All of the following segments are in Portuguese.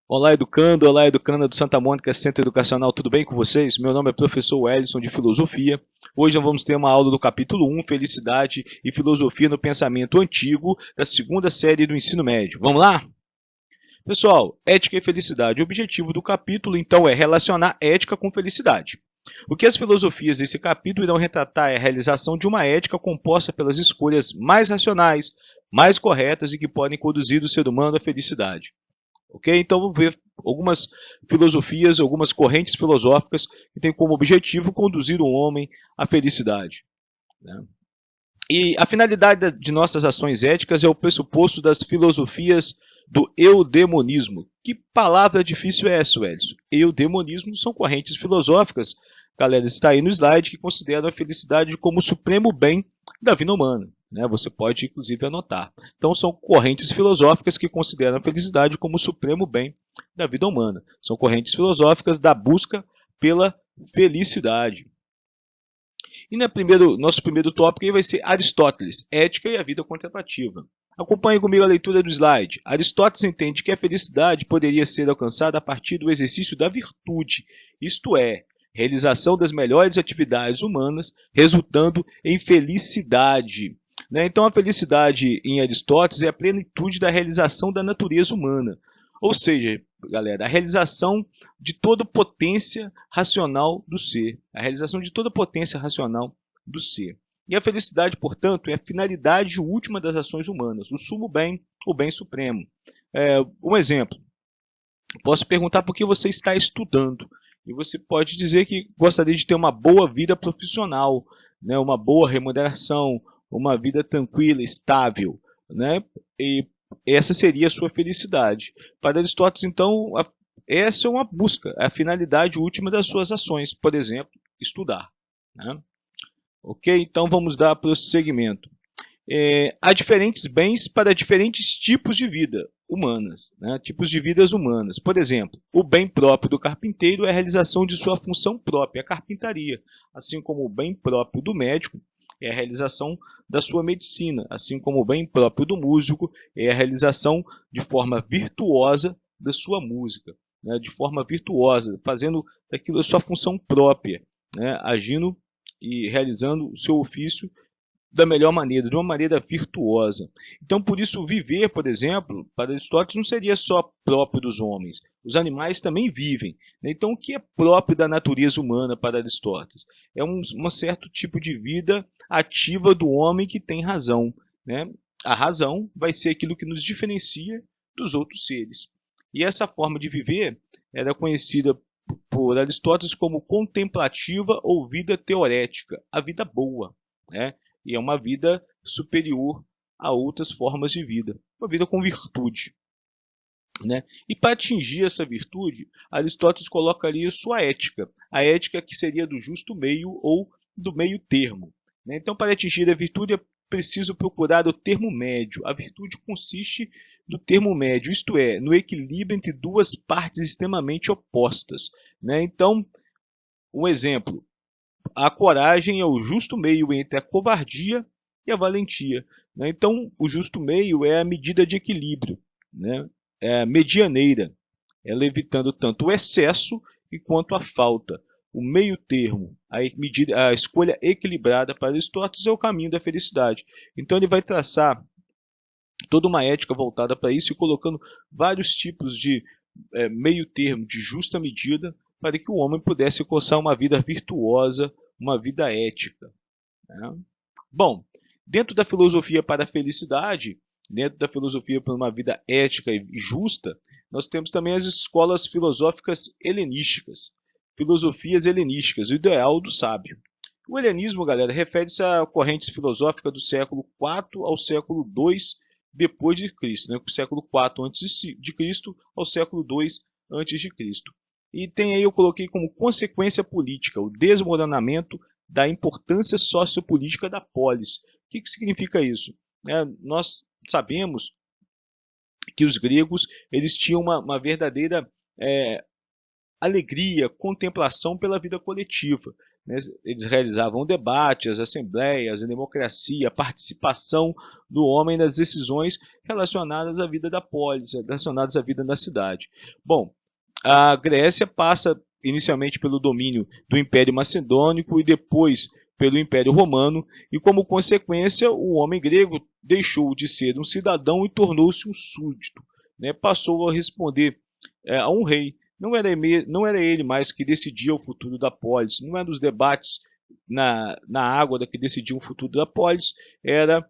Olá, educanda do Santa Mônica Centro Educacional, tudo bem com vocês? Meu nome é professor Wellington de Filosofia. Hoje nós vamos ter uma aula do capítulo 1, Felicidade e Filosofia no Pensamento Antigo, da segunda série do ensino médio. Vamos lá? Pessoal, ética e felicidade. O objetivo do capítulo, então, é relacionar ética com felicidade. O que as filosofias desse capítulo irão retratar é a realização de uma ética composta pelas escolhas mais racionais, mais corretas e que podem conduzir o ser humano à felicidade. Ok? Então vamos ver algumas filosofias, algumas correntes filosóficas que têm como objetivo conduzir o homem à felicidade. Né? E a finalidade de nossas ações éticas é o pressuposto das filosofias do eudemonismo. Que palavra difícil é essa, Edson? Eudemonismo são correntes filosóficas, galera, está aí no slide, que consideram a felicidade como o supremo bem da vida humana. Você pode, inclusive, anotar. Então, são correntes filosóficas que consideram a felicidade como o supremo bem da vida humana. São correntes filosóficas da busca pela felicidade. E nosso primeiro tópico aí vai ser Aristóteles, ética e a vida contemplativa. Acompanhe comigo a leitura do slide. Aristóteles entende que a felicidade poderia ser alcançada a partir do exercício da virtude, isto é, realização das melhores atividades humanas, resultando em felicidade. Então, a felicidade em Aristóteles é a plenitude da realização da natureza humana. Ou seja, galera, a realização de toda a potência racional do ser. A realização de toda a potência racional do ser. E a felicidade, portanto, é a finalidade última das ações humanas, o sumo bem, o bem supremo. Um exemplo. Posso perguntar por que você está estudando. E você pode dizer que gostaria de ter uma boa vida profissional, uma boa remuneração, uma vida tranquila, estável, E essa seria a sua felicidade. Para Aristóteles, então, essa é uma busca, a finalidade última das suas ações, por exemplo, estudar. Ok? Então, vamos dar prosseguimento. Há diferentes bens para diferentes tipos de vida humanas, tipos de vidas humanas. Por exemplo, o bem próprio do carpinteiro é a realização de sua função própria, a carpintaria, assim como o bem próprio do médico é a realização da sua medicina, assim como o bem próprio do músico é a realização de forma virtuosa da sua música, de forma virtuosa, fazendo daquilo a sua função própria, agindo e realizando o seu ofício da melhor maneira, de uma maneira virtuosa. Então, por isso, viver, por exemplo, para Aristóteles não seria só próprio dos homens. Os animais também vivem. Então, o que é próprio da natureza humana para Aristóteles? É um certo tipo de vida ativa do homem que tem razão. A razão vai ser aquilo que nos diferencia dos outros seres. E essa forma de viver era conhecida por Aristóteles como contemplativa ou vida teorética, a vida boa. E é uma vida superior a outras formas de vida, uma vida com virtude. E para atingir essa virtude, Aristóteles colocaria sua ética, a ética que seria do justo meio ou do meio termo. Então, para atingir a virtude é preciso procurar o termo médio. A virtude consiste no termo médio, isto é, no equilíbrio entre duas partes extremamente opostas. Então, um exemplo. A coragem é o justo meio entre a covardia e a valentia. Então, o justo meio é a medida de equilíbrio, é a medianeira, ela evitando tanto o excesso quanto a falta. O meio termo, a escolha equilibrada para Aristóteles é o caminho da felicidade. Então, ele vai traçar toda uma ética voltada para isso e colocando vários tipos de meio termo, de justa medida, para que o homem pudesse alcançar uma vida virtuosa, uma vida ética. Bom, dentro da filosofia para a felicidade, dentro da filosofia para uma vida ética e justa, nós temos também as escolas filosóficas helenísticas, filosofias helenísticas, o ideal do sábio. O helenismo, galera, refere-se a correntes filosóficas do século IV ao século II depois de Cristo, do século IV antes de Cristo ao século II antes de Cristo. E tem aí, eu coloquei como consequência política, o desmoronamento da importância sociopolítica da polis. O que significa isso? Nós sabemos que os gregos eles tinham uma verdadeira alegria, contemplação pela vida coletiva. né? Eles realizavam debates, assembleias, a democracia, a participação do homem nas decisões relacionadas à vida da polis, relacionadas à vida da cidade. Bom, a Grécia passa inicialmente pelo domínio do Império Macedônico e depois pelo Império Romano, e como consequência o homem grego deixou de ser um cidadão e tornou-se um súdito, né? Passou a responder a um rei. Não era ele mais que decidia o futuro da polis, não era os debates na água que decidiam o futuro da polis, era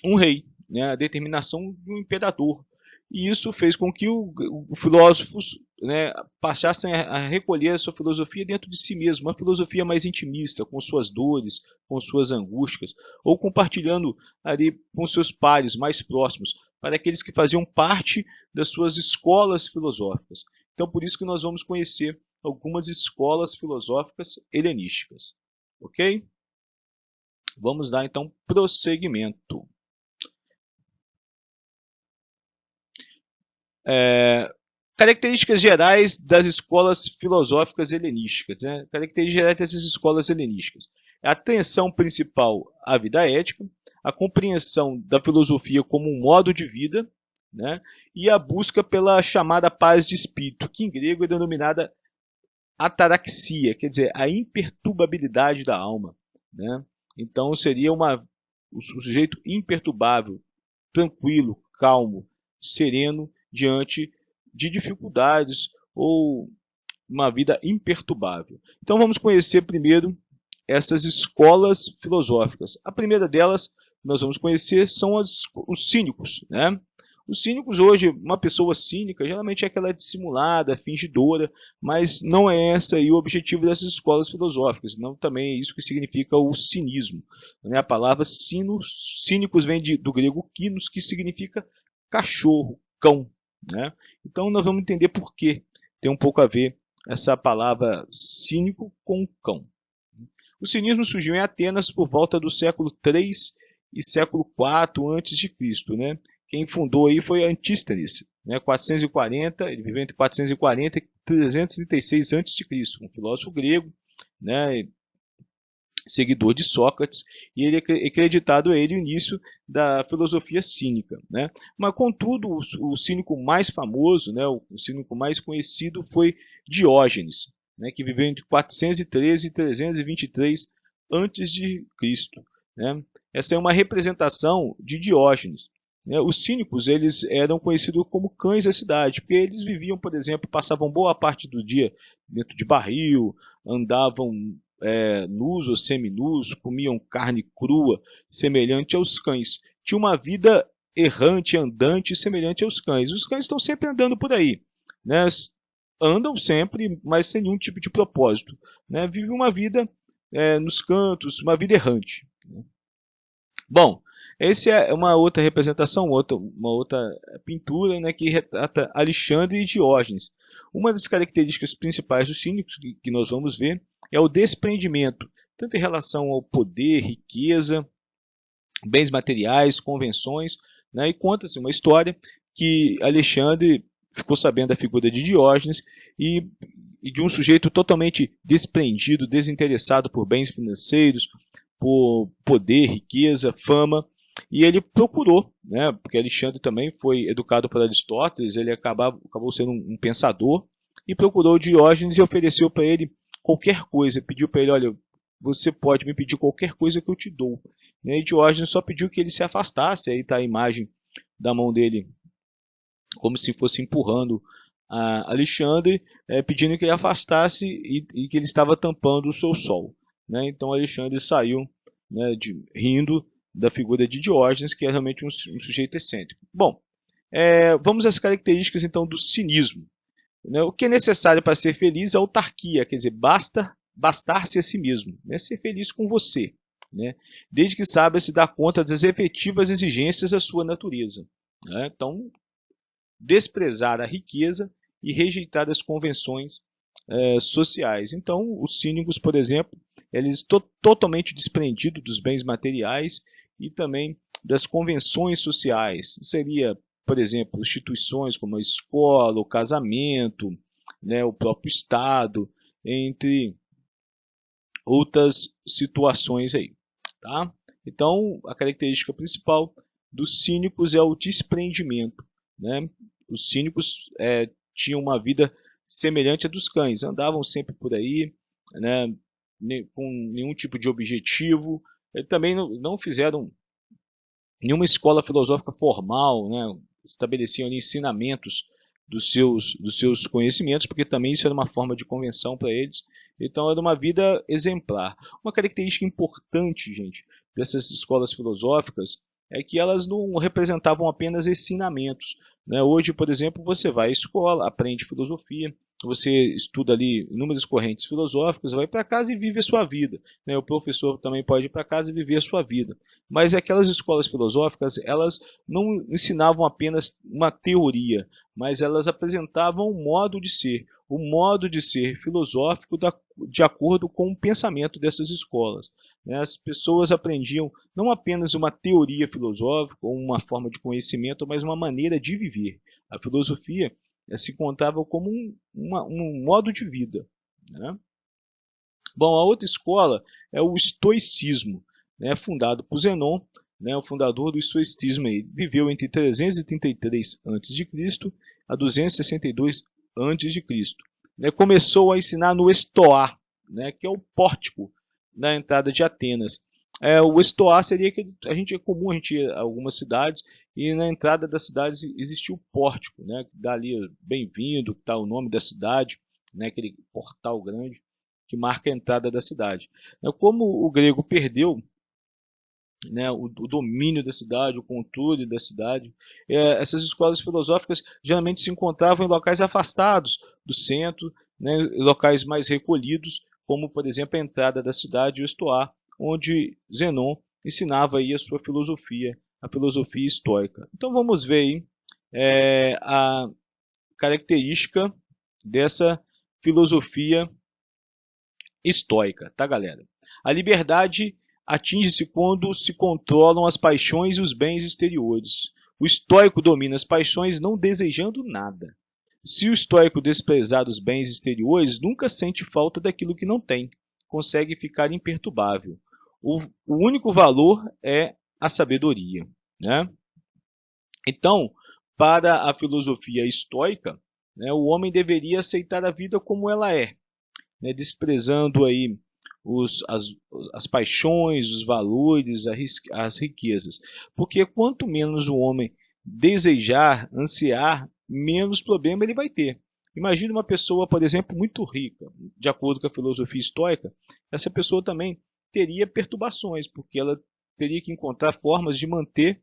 um rei, né? A determinação de um imperador. E isso fez com que os filósofos, né, passassem a recolher a sua filosofia dentro de si mesmo, uma filosofia mais intimista, com suas dores, com suas angústias, ou compartilhando ali com seus pares mais próximos, para aqueles que faziam parte das suas escolas filosóficas. Então, por isso que nós vamos conhecer algumas escolas filosóficas helenísticas. Ok? Vamos dar, então, prosseguimento. Características gerais das escolas filosóficas helenísticas, né? Características gerais dessas escolas helenísticas: a atenção principal à vida ética, a compreensão da filosofia como um modo de vida, né? E a busca pela chamada paz de espírito, que em grego é denominada ataraxia, quer dizer, a imperturbabilidade da alma, né? Então seria o sujeito imperturbável, tranquilo, calmo, sereno, diante de dificuldades ou uma vida imperturbável. Então vamos conhecer primeiro essas escolas filosóficas. A primeira delas que nós vamos conhecer são os cínicos, né? Os cínicos hoje, uma pessoa cínica, geralmente é aquela dissimulada, fingidora, mas não é esse aí o objetivo dessas escolas filosóficas, não também é isso que significa o cinismo, né? A palavra cínicos vem do grego kinos, que significa cachorro, cão, né? Então nós vamos entender por que tem um pouco a ver essa palavra cínico com cão. O cinismo surgiu em Atenas por volta do século III e século IV a.C., né? Quem fundou aí foi Antístenes, né? 440, ele viveu entre 440 e 336 a.C., um filósofo grego, né? Seguidor de Sócrates, e ele é acreditado a ele o início da filosofia cínica, né? Mas, contudo, o cínico mais famoso, né, o cínico mais conhecido foi Diógenes, né, que viveu entre 413 e 323 a.C., né? Essa é uma representação de Diógenes, né? Os cínicos, eles eram conhecidos como cães da cidade, porque eles viviam, por exemplo, passavam boa parte do dia dentro de barril, andavam nus ou seminus, comiam carne crua, semelhante aos cães. Tinha uma vida errante, andante, semelhante aos cães. Os cães estão sempre andando por aí, né? Andam sempre, mas sem nenhum tipo de propósito, né? Vivem uma vida nos cantos, uma vida errante, né? Bom, essa é uma outra representação, uma outra pintura, né, que retrata Alexandre e Diógenes. Uma das características principais dos cínicos que nós vamos ver é o desprendimento, tanto em relação ao poder, riqueza, bens materiais, convenções, né? E conta-se uma história que Alexandre ficou sabendo da figura de Diógenes e de um sujeito totalmente desprendido, desinteressado por bens financeiros, por poder, riqueza, fama, e ele procurou, né? Porque Alexandre também foi educado por Aristóteles, ele acabou sendo um pensador, e procurou Diógenes e ofereceu para ele qualquer coisa, pediu para ele: olha, você pode me pedir qualquer coisa que eu te dou. E Diógenes só pediu que ele se afastasse, aí está a imagem da mão dele como se fosse empurrando a Alexandre, pedindo que ele afastasse e que ele estava tampando o seu sol, né? Então Alexandre saiu, né, rindo da figura de Diógenes, que é realmente um sujeito excêntrico. Bom, vamos às características então do cinismo, né? O que é necessário para ser feliz é autarquia, quer dizer, bastar-se a si mesmo, né? Ser feliz com você, né? Desde que saiba se dar conta das efetivas exigências da sua natureza, né? Então, desprezar a riqueza e rejeitar as convenções sociais. Então, os cínicos, por exemplo, eles totalmente desprendidos dos bens materiais e também das convenções sociais. Seria, por exemplo, instituições como a escola, o casamento, né, o próprio Estado, entre outras situações aí, tá? Então, a característica principal dos cínicos é o desprendimento, né? Os cínicos tinham uma vida semelhante à dos cães, andavam sempre por aí, né, com nenhum tipo de objetivo. Eles também não fizeram nenhuma escola filosófica formal, né, estabeleciam ali ensinamentos dos seus conhecimentos, porque também isso era uma forma de convenção para eles. Então era uma vida exemplar. Uma característica importante, gente, dessas escolas filosóficas é que elas não representavam apenas ensinamentos, né? Hoje, por exemplo, você vai à escola, aprende filosofia, você estuda ali inúmeras correntes filosóficas, vai para casa e vive a sua vida, né? O professor também pode ir para casa e viver a sua vida. Mas aquelas escolas filosóficas, elas não ensinavam apenas uma teoria, mas elas apresentavam um modo de ser, o modo de ser filosófico de acordo com o pensamento dessas escolas. As pessoas aprendiam não apenas uma teoria filosófica ou uma forma de conhecimento, mas uma maneira de viver. A filosofia se contava como um modo de vida, né? Bom, a outra escola é o estoicismo, né, fundado por Zenon, né, o fundador do estoicismo. Ele viveu entre 333 a.C. a 262 a.C. Começou a ensinar no Estoá, né, que é o pórtico na entrada de Atenas. O Estoá seria que é comum a gente ir a algumas cidades e na entrada das cidades existia o pórtico, né, que dá ali bem-vindo, que está o nome da cidade, né, aquele portal grande que marca a entrada da cidade. Como o grego perdeu, né, o domínio da cidade, o controle da cidade, essas escolas filosóficas geralmente se encontravam em locais afastados do centro, né, locais mais recolhidos, como por exemplo a entrada da cidade, o Estoá, onde Zenon ensinava aí a sua filosofia, a filosofia estoica. Então vamos ver aí a característica dessa filosofia estoica, tá, galera? A liberdade atinge-se quando se controlam as paixões e os bens exteriores. O estoico domina as paixões não desejando nada. Se o estoico desprezar os bens exteriores, nunca sente falta daquilo que não tem. Consegue ficar imperturbável. O único valor é a sabedoria, né? Então, para a filosofia estoica, né, o homem deveria aceitar a vida como ela é, né, desprezando aí as paixões, os valores, as riquezas. Porque quanto menos o homem desejar, ansiar, menos problema ele vai ter. Imagina uma pessoa, por exemplo, muito rica, de acordo com a filosofia estoica, essa pessoa também teria perturbações, porque ela teria que encontrar formas de manter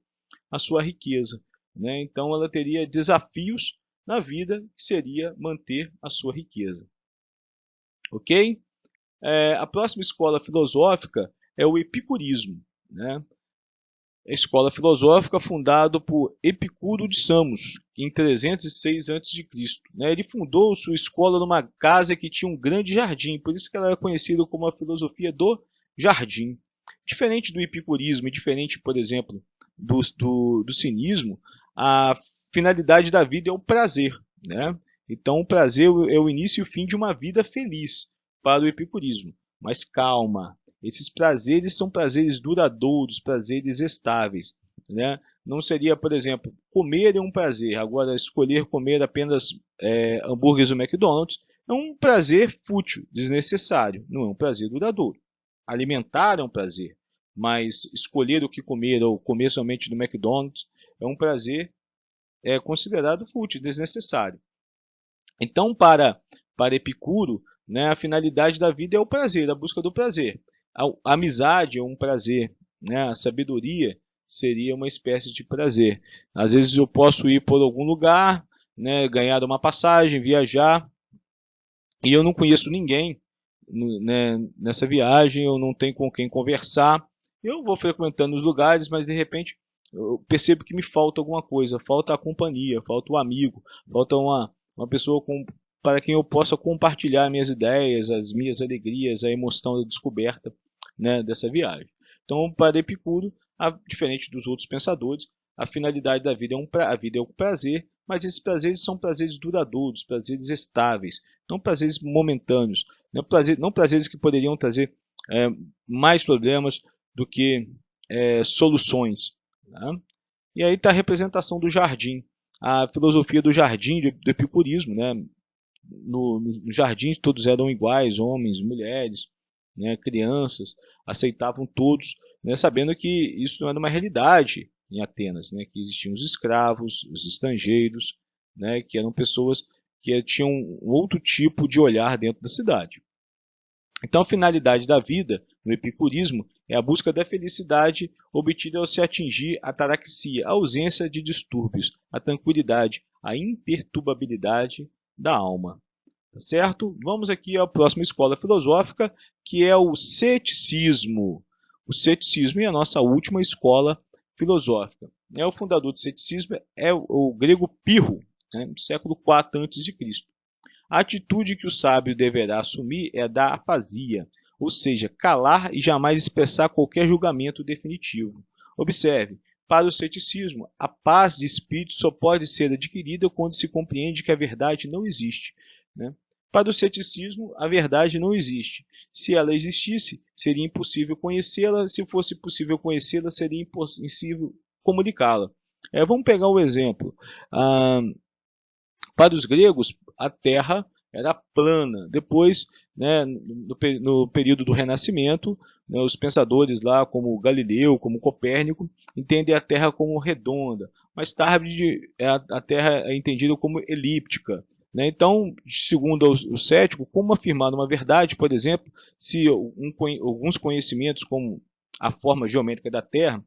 a sua riqueza, né? Então ela teria desafios na vida, que seria manter a sua riqueza. Ok? A próxima escola filosófica é o epicurismo, né? A escola filosófica fundada por Epicuro de Samos, em 306 a.C. Ele fundou sua escola numa casa que tinha um grande jardim, por isso que ela era conhecida como a filosofia do jardim. Diferente do epicurismo e diferente, por exemplo, do cinismo, a finalidade da vida é o prazer, né? Então o prazer é o início e o fim de uma vida feliz para o epicurismo. Mas calma, esses prazeres são prazeres duradouros, prazeres estáveis, né? Não seria, por exemplo, comer é um prazer, agora escolher comer apenas hambúrgueres do McDonald's é um prazer fútil, desnecessário, não é um prazer duradouro. Alimentar é um prazer, mas escolher o que comer ou comer somente do McDonald's é um prazer considerado fútil, desnecessário. Então, para Epicuro, né, a finalidade da vida é o prazer, a busca do prazer. A amizade é um prazer, né, a sabedoria seria uma espécie de prazer. Às vezes eu posso ir por algum lugar, né, ganhar uma passagem, viajar, e eu não conheço ninguém, né, nessa viagem, eu não tenho com quem conversar. Eu vou frequentando os lugares, mas de repente eu percebo que me falta alguma coisa, falta a companhia, falta o amigo, falta uma pessoa para quem eu possa compartilhar minhas ideias, as minhas alegrias, a emoção da descoberta, né, dessa viagem. Então, para Epicuro, diferente dos outros pensadores, a finalidade da vida a vida é o prazer, mas esses prazeres são prazeres duradouros, prazeres estáveis, não prazeres momentâneos, não prazeres que poderiam trazer mais problemas do que soluções. Né? E aí está a representação do jardim, a filosofia do jardim, do epicurismo. Né? No jardim todos eram iguais, homens, mulheres, né, crianças, aceitavam todos, né, sabendo que isso não era uma realidade em Atenas, né, que existiam os escravos, os estrangeiros, né, que eram pessoas que tinham um outro tipo de olhar dentro da cidade. Então, a finalidade da vida, no epicurismo, é a busca da felicidade obtida ao se atingir a ataraxia, a ausência de distúrbios, a tranquilidade, a imperturbabilidade da alma. Tá certo? Vamos aqui à próxima escola filosófica, que é o ceticismo. O ceticismo é a nossa última escola filosófica. O fundador do ceticismo é o grego Pirro, né, no século IV a.C. A atitude que o sábio deverá assumir é a da afasia, ou seja, calar e jamais expressar qualquer julgamento definitivo. Observe, para o ceticismo, a paz de espírito só pode ser adquirida quando se compreende que a verdade não existe. Né? Para o ceticismo, a verdade não existe. Se ela existisse, seria impossível conhecê-la. Se fosse possível conhecê-la, seria impossível comunicá-la. Vamos pegar um exemplo. Para os gregos, a Terra era plana. Depois, né, no período do Renascimento, né, os pensadores lá, como Galileu, como Copérnico, entendem a Terra como redonda. Mais tarde, a Terra é entendida como elíptica. Né? Então, segundo o cético, como afirmar uma verdade, por exemplo, se alguns conhecimentos, como a forma geométrica da Terra,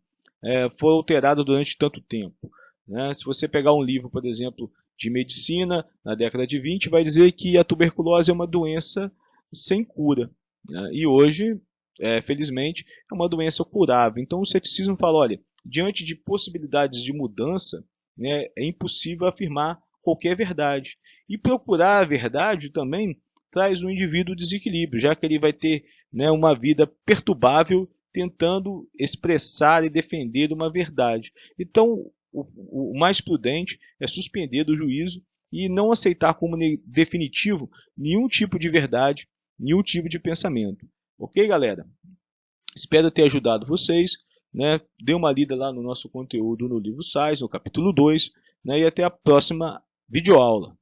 foi alterado durante tanto tempo. Né? Se você pegar um livro, por exemplo, de medicina, na década de 20, vai dizer que a tuberculose é uma doença sem cura. Né? E hoje, felizmente, é uma doença curável. Então o ceticismo fala, olha, diante de possibilidades de mudança, né, é impossível afirmar qualquer verdade. E procurar a verdade também traz o indivíduo desequilíbrio, já que ele vai ter, né, uma vida perturbável tentando expressar e defender uma verdade. Então, o mais prudente é suspender do juízo e não aceitar como definitivo nenhum tipo de verdade, nenhum tipo de pensamento. Ok, galera? Espero ter ajudado vocês. Né? Dê uma lida lá no nosso conteúdo no livro Sais, no capítulo 2, né? E até a próxima videoaula.